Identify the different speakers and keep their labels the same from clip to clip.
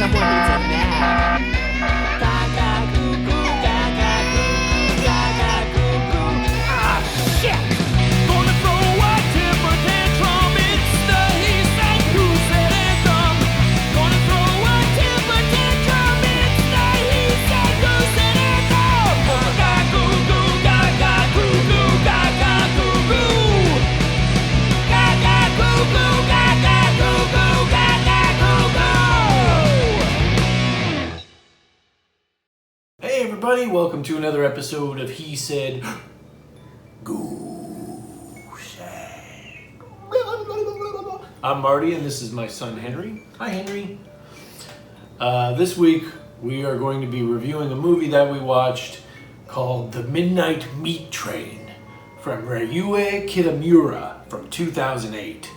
Speaker 1: Someone needs a nap. Gaga goo goo, gaga goo goo, gaga goo goo. Ah, shit! Gonna throw a temper tantrum. It's the he said, who said anthem. Gonna throw a temper tantrum. It's the he said, who said anthem. Gaga goo goo, gaga goo goo, gaga goo goo. Gaga goo goo, gaga goo goo, gaga goo goo.
Speaker 2: Hey everybody, welcome to another episode of He Said Goose. I'm Marty and this is my son Henry. Hi Henry. This week we are going to be reviewing a movie that we watched called The Midnight Meat Train from Ryûhei Kitamura from 2008.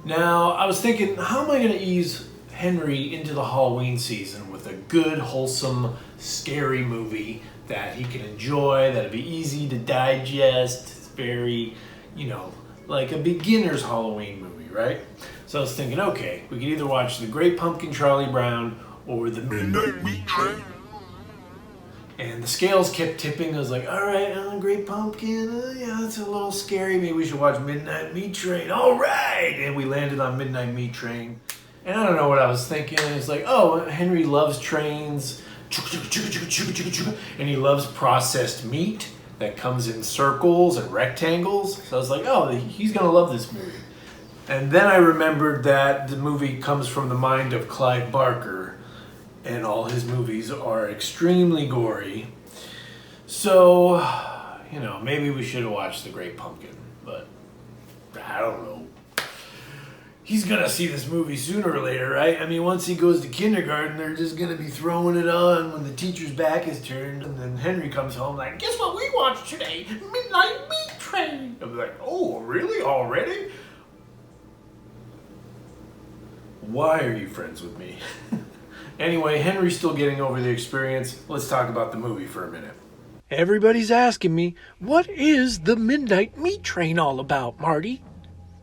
Speaker 2: Now, I was thinking, how am I going to ease Henry into the Halloween season with a good, wholesome, scary movie that he can enjoy, that'll be easy to digest. It's very, like a beginner's Halloween movie, right? So I was thinking, okay, we could either watch The Great Pumpkin Charlie Brown or The Midnight Meat Train. And the scales kept tipping. I was like, all right, Great Pumpkin, yeah, that's a little scary. Maybe we should watch Midnight Meat Train. All right! And we landed on Midnight Meat Train. And I don't know what I was thinking. It's like, oh, Henry loves trains. And he loves processed meat that comes in circles and rectangles. So I was like, oh, he's going to love this movie. And then I remembered that the movie comes from the mind of Clive Barker. And all his movies are extremely gory. So, maybe we should have watched The Great Pumpkin. But, I don't know. He's gonna see this movie sooner or later, right? I mean, once he goes to kindergarten, they're just gonna be throwing it on when the teacher's back is turned. And then Henry comes home like, guess what we watched today? Midnight Meat Train. I'm like, oh, really? Already? Why are you friends with me? Anyway, Henry's still getting over the experience. Let's talk about the movie for a minute. Everybody's asking me, what is The Midnight Meat Train all about, Marty?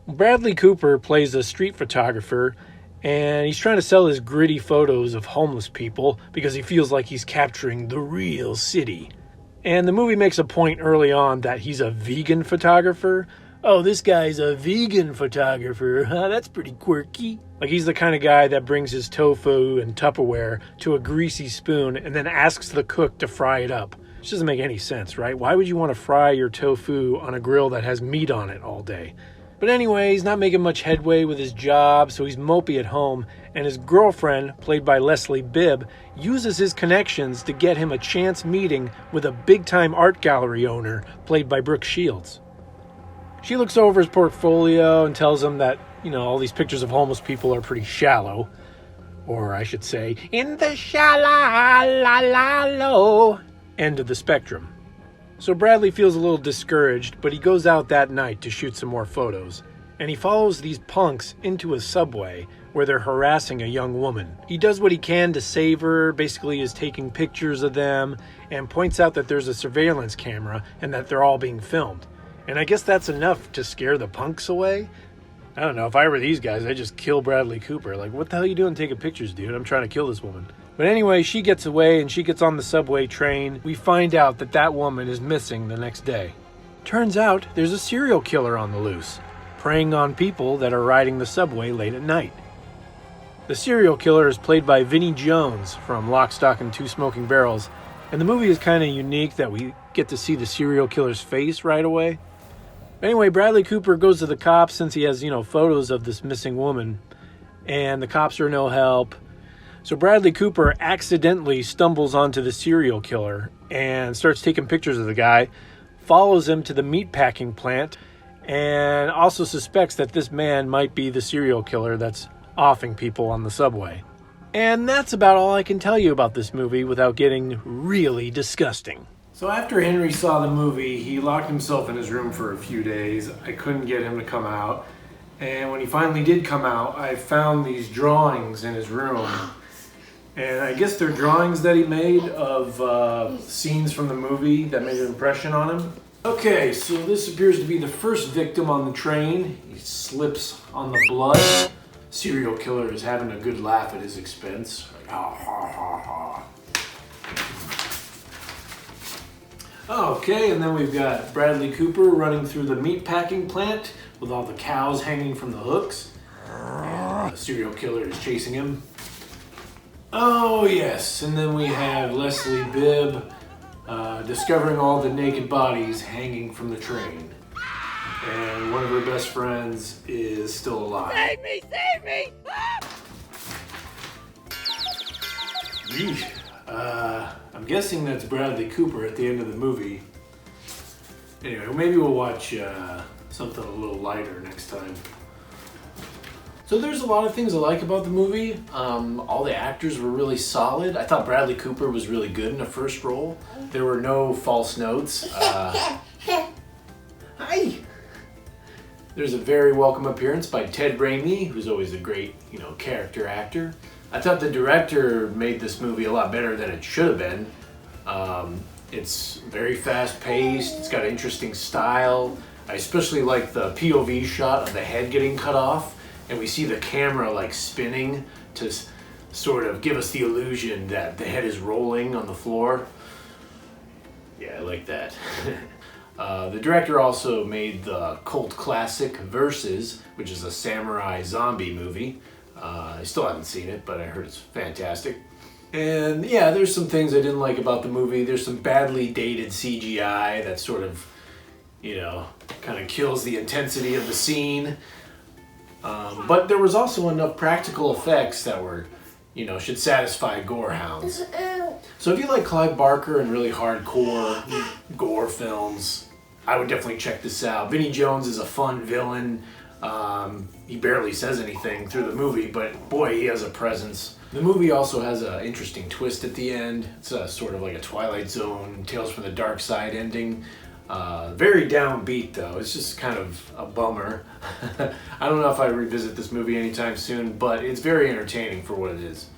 Speaker 2: Bradley Cooper plays a street photographer, and he's trying to sell his gritty photos of homeless people because he feels like he's capturing the real city. And the movie makes a point early on that he's a vegan photographer. Oh, this guy's a vegan photographer. Huh, that's pretty quirky. Like, he's the kind of guy that brings his tofu and Tupperware to a greasy spoon and then asks the cook to fry it up. Which doesn't make any sense, right? Why would you want to fry your tofu on a grill that has meat on it all day? But anyway, he's not making much headway with his job, so he's mopey at home, and his girlfriend, played by Leslie Bibb, uses his connections to get him a chance meeting with a big-time art gallery owner, played by Brooke Shields. She looks over his portfolio and tells him that, all these pictures of homeless people are pretty shallow. Or I should say, in the shallow end of the spectrum. So Bradley feels a little discouraged, but he goes out that night to shoot some more photos. And he follows these punks into a subway where they're harassing a young woman. He does what he can to save her, basically is taking pictures of them, and points out that there's a surveillance camera and that they're all being filmed. And I guess that's enough to scare the punks away. I don't know, if I were these guys, I'd just kill Bradley Cooper. Like, what the hell are you doing taking pictures, dude? I'm trying to kill this woman. But anyway, she gets away and she gets on the subway train. We find out that woman is missing the next day. Turns out there's a serial killer on the loose, preying on people that are riding the subway late at night. The serial killer is played by Vinnie Jones from Lock, Stock, and Two Smoking Barrels. And the movie is kind of unique that we get to see the serial killer's face right away. Anyway, Bradley Cooper goes to the cops since he has, photos of this missing woman. And the cops are no help. So Bradley Cooper accidentally stumbles onto the serial killer and starts taking pictures of the guy, follows him to the meatpacking plant, and also suspects that this man might be the serial killer that's offing people on the subway. And that's about all I can tell you about this movie without getting really disgusting. So after Henry saw the movie, he locked himself in his room for a few days. I couldn't get him to come out. And when he finally did come out, I found these drawings in his room. And I guess they're drawings that he made of scenes from the movie that made an impression on him. Okay, so this appears to be the first victim on the train. He slips on the blood. serial killer is having a good laugh at his expense. Like, ha ha ha ha. Okay, and then we've got Bradley Cooper running through the meat packing plant with all the cows hanging from the hooks. And the serial killer is chasing him. Oh yes, and then we have Leslie Bibb discovering all the naked bodies hanging from the train. And one of her best friends is still alive.
Speaker 1: Save me! Save me!
Speaker 2: Yeesh. I'm guessing that's Bradley Cooper at the end of the movie. Anyway, maybe we'll watch something a little lighter next time. So there's a lot of things I like about the movie. All the actors were really solid. I thought Bradley Cooper was really good in the first role. There were no false notes. Hi! There's a very welcome appearance by Ted Raimi, who's always a great, character actor. I thought the director made this movie a lot better than it should have been. It's very fast-paced, it's got an interesting style. I especially like the POV shot of the head getting cut off, and we see the camera like spinning to sort of give us the illusion that the head is rolling on the floor. Yeah, I like that. The director also made the cult classic Versus, which is a samurai zombie movie. I still haven't seen it, but I heard it's fantastic. And yeah, there's some things I didn't like about the movie. There's some badly dated CGI that sort of, kind of kills the intensity of the scene. But there was also enough practical effects that were, should satisfy gore hounds. So if you like Clive Barker and really hardcore gore films, I would definitely check this out. Vinnie Jones is a fun villain. He barely says anything through the movie, but boy, he has a presence. The movie also has an interesting twist at the end. It's sort of like a Twilight Zone, Tales from the Dark Side ending. Very downbeat though. It's just kind of a bummer. I don't know if I revisit this movie anytime soon, but it's very entertaining for what it is.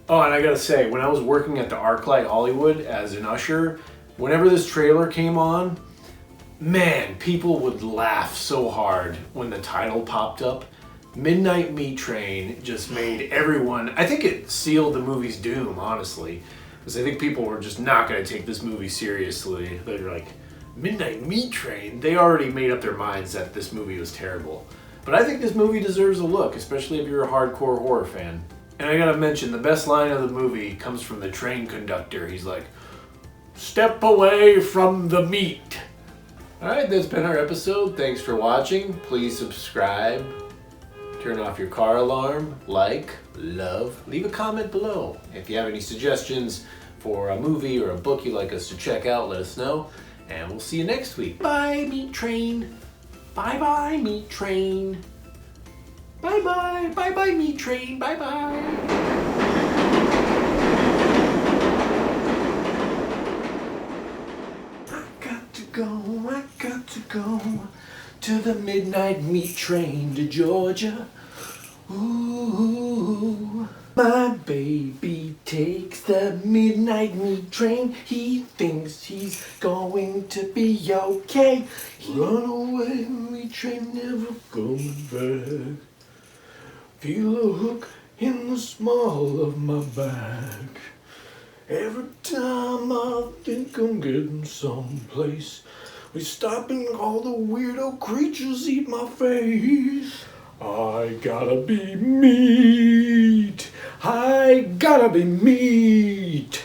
Speaker 2: Oh, and I gotta say, when I was working at the ArcLight Hollywood as an usher, whenever this trailer came on, man, people would laugh so hard when the title popped up. Midnight Meat Train just made everyone, I think it sealed the movie's doom, honestly. Because I think people were just not going to take this movie seriously. They're like, Midnight Meat Train? They already made up their minds that this movie was terrible. But I think this movie deserves a look, especially if you're a hardcore horror fan. And I gotta mention, the best line of the movie comes from the train conductor. He's like, "Step away from the meat." Alright, that's been our episode. Thanks for watching. Please subscribe. Turn off your car alarm. Like, love. Leave a comment below. If you have any suggestions for a movie or a book you'd like us to check out, let us know. And we'll see you next week. Bye, Meat Train. Bye-bye, Meat Train. Bye-bye. Bye-bye, Meat Train. Bye-bye. I got to go to the midnight meat train to Georgia. Ooh, my baby takes the midnight meat train. He thinks he's going to be okay. Run away, meat train, never coming back. Feel a hook in the small of my back. Every time I think I'm getting someplace, we stop and all the weirdo creatures eat my face. I gotta be meat. I gotta be meat.